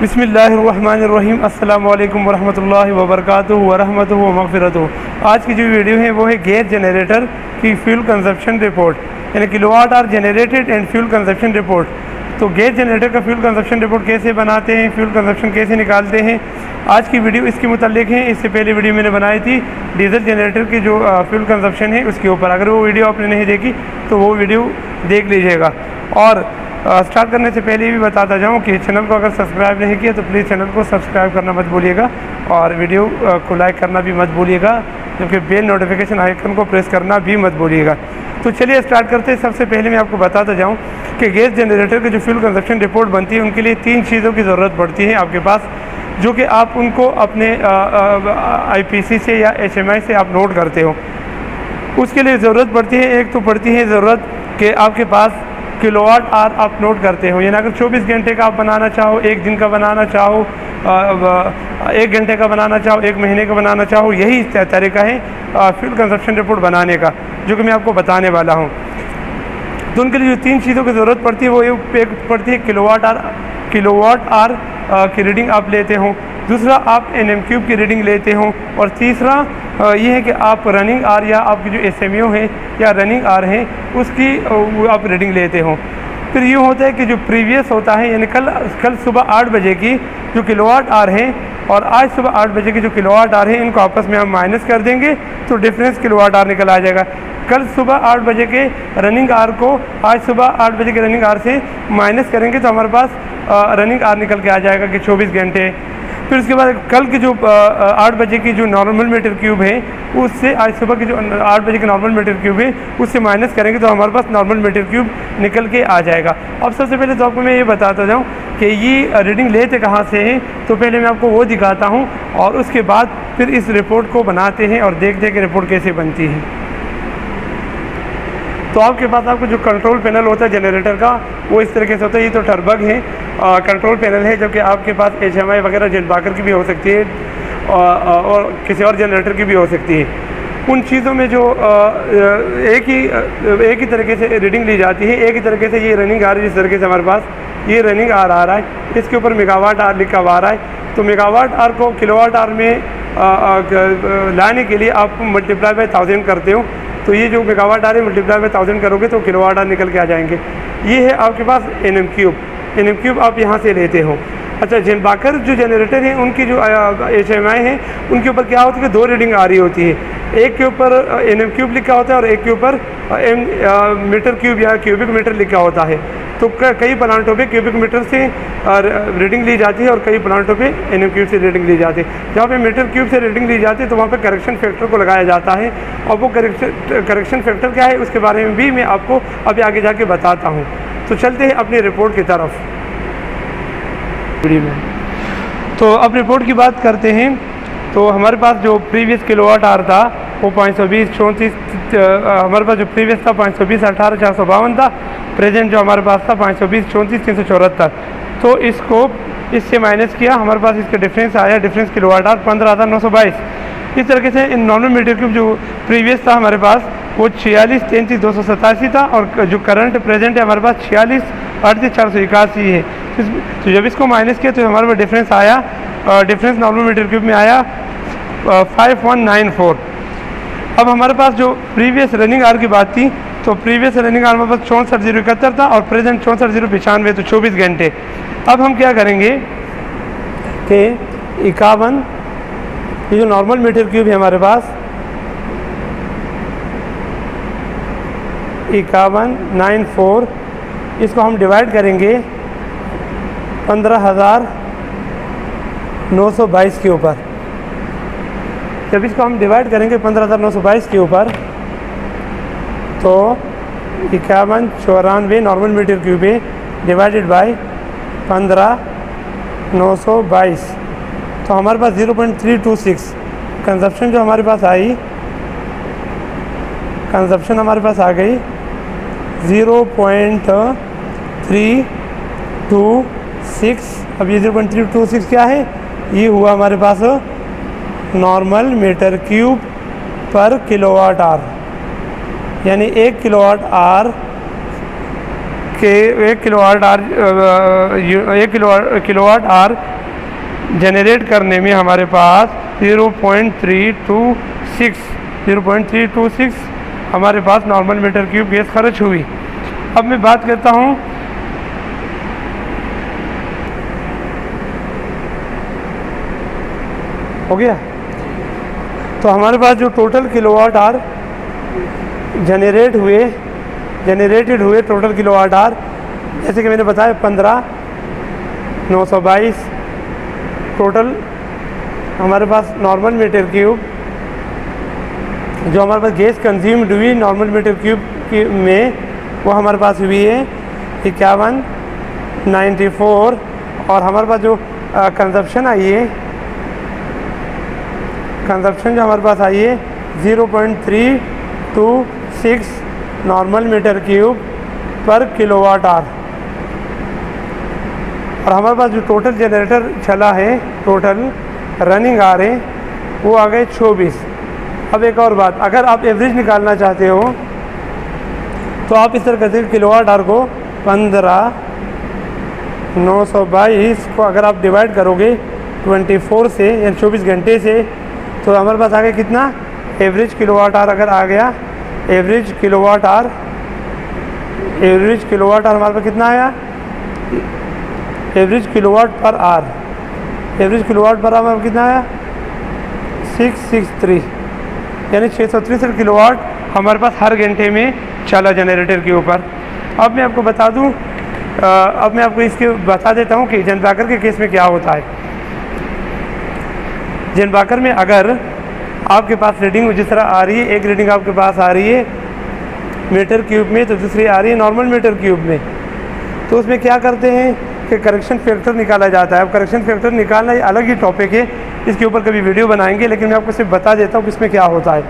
बिस्मिल्लाहिर्रहमानिर्रहीम अस्सलामु अलैकुम वरहमतुल्लाहि वबरकातुहू वरहमतुहू व मग़फ़िरतुहू। आज की जो वीडियो है वो है गैस जनरेटर की फ्यूल कंजप्शन रिपोर्ट, यानी kilowatt hour generated and fuel consumption report. तो गैस जनरेटर का फ्यूल कंजप्शन रिपोर्ट कैसे बनाते हैं, फ्यूल कंजप्शन कैसे निकालते हैं, आज की वीडियो इसके मुतालिक है। इससे पहले वीडियो मैंने बनाई थी डीजल जनरेटर की जो फ्यूल कंजप्शन है उसके ऊपर। अगर वो वीडियो आपने नहीं देखी तो वो वीडियो देख लीजिएगा। और स्टार्ट करने से पहले भी बताता जाऊं कि चैनल को अगर सब्सक्राइब नहीं किया तो प्लीज़ चैनल को सब्सक्राइब करना मत भूलिएगा और वीडियो को लाइक करना भी मत भूलिएगा, क्योंकि बेल नोटिफिकेशन आइकन को प्रेस करना भी मत भूलिएगा। तो चलिए स्टार्ट करते हैं। सबसे पहले मैं आपको बताता जाऊं कि गैस जनरेटर की जो फ्यूल कंजप्शन रिपोर्ट बनती है उनके लिए 3 चीज़ों की ज़रूरत पड़ती है आपके पास, जो कि आप उनको अपने IPC से या HMI से आप नोट करते हो। उसके लिए ज़रूरत पड़ती है, एक तो पड़ती है ज़रूरत कि आपके पास किलोवाट आवर आप नोट करते हो, यानी अगर 24 घंटे का आप बनाना चाहो, 1 दिन का बनाना चाहो, 1 घंटे का बनाना चाहो, 1 महीने का बनाना चाहो, यही तरीका है फ्यूल कंजप्शन रिपोर्ट बनाने का, जो कि मैं आपको बताने वाला हूँ। तो उनके लिए जो 3 चीज़ों की ज़रूरत पड़ती है वो एक पड़ती है किलोवाट आवर की रीडिंग आप लेते हो, दूसरा आप NM³ की रीडिंग लेते हो, और तीसरा ये है कि आप रनिंग आर या आपकी जो SMU है या रनिंग आर है उसकी आप रीडिंग लेते हो। फिर ये होता है कि जो प्रीवियस होता है, यानी कल सुबह 8 बजे की जो किलोवाट आवर है और आज सुबह 8 बजे की जो किलोवाट आवर है, इनको आपस में हम माइनस कर देंगे तो डिफरेंस किलोवाट आवर निकल आ जाएगा। कल सुबह 8 बजे के रनिंग आवर को आज सुबह 8 बजे के रनिंग आवर से माइनस करेंगे तो हमारे पास रनिंग आवर निकल के आ जाएगा कि 24 घंटे। फिर उसके बाद कल की जो 8 बजे की जो नॉर्मल मीटर क्यूब है उससे आज सुबह की जो 8 बजे की नॉर्मल मीटर क्यूब है उससे माइनस करेंगे तो हमारे पास नॉर्मल मीटर क्यूब निकल के आ जाएगा। अब सबसे पहले तो आपको मैं ये बताता जाऊँ कि ये रीडिंग लेते कहाँ से हैं, तो पहले मैं आपको वो दिखाता हूँ और उसके बाद फिर इस रिपोर्ट को बनाते हैं और देखते हैं कि रिपोर्ट कैसे बनती है। तो आपके पास आपको जो कंट्रोल पैनल होता है जनरेटर का वो इस तरीके से होता है। ये तो टर्बग है कंट्रोल पैनल है, जबकि आपके पास HMI वगैरह जेटबाकर की भी हो सकती है और किसी और जनरेटर की भी हो सकती है। उन चीज़ों में जो एक ही तरीके से रीडिंग ली जाती है, एक ही तरीके से ये रनिंग आ रही है। जिस तरीके से हमारे पास ये रनिंग आ रहा है, इसके ऊपर मेगावाट आवर लिखा हुआ आ रहा है, तो मेगावाट आवर को किलोवाट आवर में लाने के लिए आप मल्टीप्लाई बाय 1000 करते हो, तो ये जो मेगावाट आवर है मल्टीप्लाई बाय 1000 करोगे तो किलोवाट आवर निकल के आ जाएंगे। ये है आपके पास NM³ आप यहाँ से लेते हो। अच्छा, जेटबाकर जो जनरेटर हैं उनकी जो HMI है उनके ऊपर क्या होता है कि 2 रीडिंग आ रही होती है, एक के ऊपर NM³ लिखा होता है और एक के ऊपर मीटर क्यूब या क्यूबिक मीटर लिखा होता है। तो कई प्लांटों पे क्यूबिक मीटर से रीडिंग ली जाती है और कई प्लांटों पे NM³ से रीडिंग ली जाती है। जहाँ पे मीटर क्यूब से रीडिंग ली जाती है तो वहाँ पे करेक्शन फैक्टर को लगाया जाता है, और वो करेक्शन फैक्टर क्या है उसके बारे में भी मैं आपको अभी आगे जाके बताता हूँ। तो चलते हैं अपनी रिपोर्ट की तरफ वीडियो में। तो अब रिपोर्ट की बात करते हैं। तो हमारे पास जो प्रीवियस किलोवाट आवर था वो 520 34 हमारे पास जो प्रीवियस था 520 18 452 था। प्रेजेंट जो हमारे पास था 520 34 374। तो इसको इससे माइनस किया, हमारे पास इसका डिफरेंस आया, डिफरेंस किलोवाट आवर 15,922। इस तरीके से इन नॉर्मल मीटर क्यूब जो प्रीवियस था हमारे पास वो 46 33 287 था, और जो करंट प्रेजेंट है हमारे पास 46 38 481 है। तो जब इसको माइनस किया तो हमारे पास डिफरेंस आया, डिफरेंस नॉर्मल मीटर क्यूब में आया 5194। अब हमारे पास जो प्रीवियस रनिंग आवर की बात थी, तो प्रीवियस रनिंग आवर हमारे पास 64,071 था और प्रेजेंट 64,095, तो 24 घंटे। अब हम क्या करेंगे कि 51 ये जो नॉर्मल मीटर क्यूब है हमारे पास 5194, इसको हम डिवाइड करेंगे 15,922 के ऊपर। जब इसको हम डिवाइड करेंगे 15,922 के ऊपर तो 5194 नॉर्मल मीटर क्यूब है डिवाइडेड बाय 15,922, तो हमारे पास 0.326 कंजप्शन जो हमारे पास आई, कंजप्शन हमारे पास आ गई 0.326। अब ये 0.326 क्या है, ये हुआ हमारे पास नॉर्मल मीटर क्यूब पर किलोवाट आवर, यानी 1 किलोवाट आवर कि 1 किलोवाट आवर जनरेट करने में हमारे पास 0.326 हमारे पास नॉर्मल मीटर क्यूब गैस खर्च हुई। अब मैं बात करता हूँ हो गया। तो हमारे पास जो टोटल किलोवाट आवर जनरेटेड हुए टोटल किलोवाट आवर, जैसे कि मैंने बताया 15,922 टोटल हमारे पास नॉर्मल मीटर क्यूब जो हमारे पास गैस कंज्यूम्ड हुई नॉर्मल मीटर क्यूब में वो हमारे पास हुई है 5194। और हमारे पास जो कंजप्शन जो हमारे पास आई है 0.326 नॉर्मल मीटर क्यूब पर किलोवाट आवर। और हमारे पास जो टोटल जनरेटर चला है, टोटल रनिंग आ रहे वो आ गए 24। अब एक और बात, अगर आप एवरेज निकालना चाहते हो तो आप इस तरह करते हैं, किलोवाट आवर को 15,922 को अगर आप डिवाइड करोगे 24 से यानी 24 घंटे से, तो हमारे पास आ गया कितना एवरेज किलोवाट आवर। अगर आ गया एवरेज किलोवाट आवर हमारे पास कितना आया, एवरेज किलोवाट पर आवर कितना आया 663 यानी 663 किलोवाट हमारे पास हर घंटे में चला जनरेटर के ऊपर। अब मैं आपको बता दूं, अब मैं आपको इसके बता देता हूं कि जनबाकर के केस में क्या होता है। जनबाकर में अगर आपके पास रीडिंग जिस तरह आ रही है, एक रीडिंग आपके पास आ रही है मीटर क्यूब में तो दूसरी आ रही है नॉर्मल मीटर क्यूब में, तो उसमें क्या करते हैं कि करेक्शन फैक्टर निकाला जाता है। अब करेक्शन फैक्टर निकालना ये अलग ही टॉपिक है, इसके ऊपर कभी वीडियो बनाएंगे, लेकिन मैं आपको सिर्फ बता देता हूँ कि इसमें क्या होता है।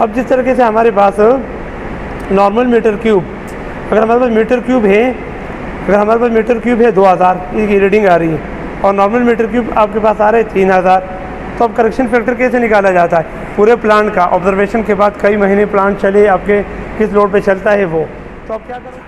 अब जिस तरीके से हमारे पास नॉर्मल मीटर क्यूब, अगर हमारे पास मीटर क्यूब है 2000 इसकी रीडिंग आ रही है और नॉर्मल मीटर क्यूब आपके पास आ रहे हैं 3000, तो अब करेक्शन फैक्टर कैसे निकाला जाता है? पूरे प्लांट का ऑब्जर्वेशन के बाद कई महीने प्लांट चले, आपके किस लोड पे चलता है वो, तो अब क्या करें?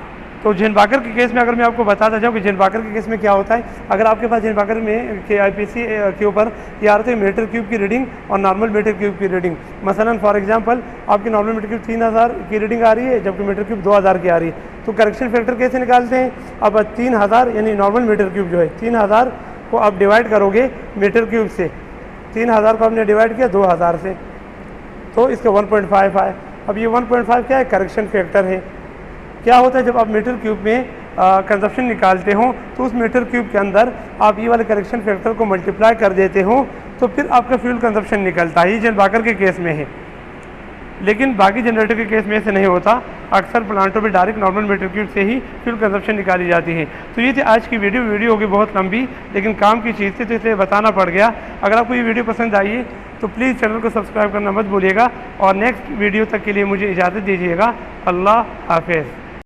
तो जनबाकर के केस में अगर मैं आपको बताता जाऊँ कि जनबाकर के केस में क्या होता है, अगर आपके पास जनबाकर में के आईपीसी के ऊपर क्या आते हैं मीटर क्यूब की रीडिंग और नॉर्मल मीटर क्यूब की रीडिंग। मसलन फॉर एग्जांपल आपकी नॉर्मल मीटर क्यूब 3000 की रीडिंग आ रही है जबकि मीटर क्यूब 2000 की आ रही है, तो करेक्शन फैक्टर कैसे निकालते हैं? अब 3000 यानी नॉर्मल मीटर क्यूब जो है 3000 को आप डिवाइड करोगे मीटर क्यूब से, 3000 को आपने डिवाइड किया 2000 से, तो इसका 1.5 आए। अब ये 1.5 क्या है? करेक्शन फैक्टर है। क्या होता है जब आप मीटर क्यूब में कंजप्शन निकालते हो तो उस मीटर क्यूब के अंदर आप ये वाले करेक्शन फैक्टर को मल्टीप्लाई कर देते हो तो फिर आपका फ्यूल कंजप्शन निकलता है। ये जनबाकर के केस में है, लेकिन बाकी जनरेटर के केस में ऐसे नहीं होता। अक्सर प्लांटों में डायरेक्ट नॉर्मल मीटर क्यूब से ही फ्यूल कंजप्शन निकाली जाती है। तो ये थी आज की वीडियो होगी बहुत लंबी, लेकिन काम की चीज़ थी तो इसलिए बताना पड़ गया। अगर आपको ये वीडियो पसंद आई है तो प्लीज़ चैनल को सब्सक्राइब करना मत भूलिएगा और नेक्स्ट वीडियो तक के लिए मुझे इजाज़त दीजिएगा। अल्लाह हाफिज़।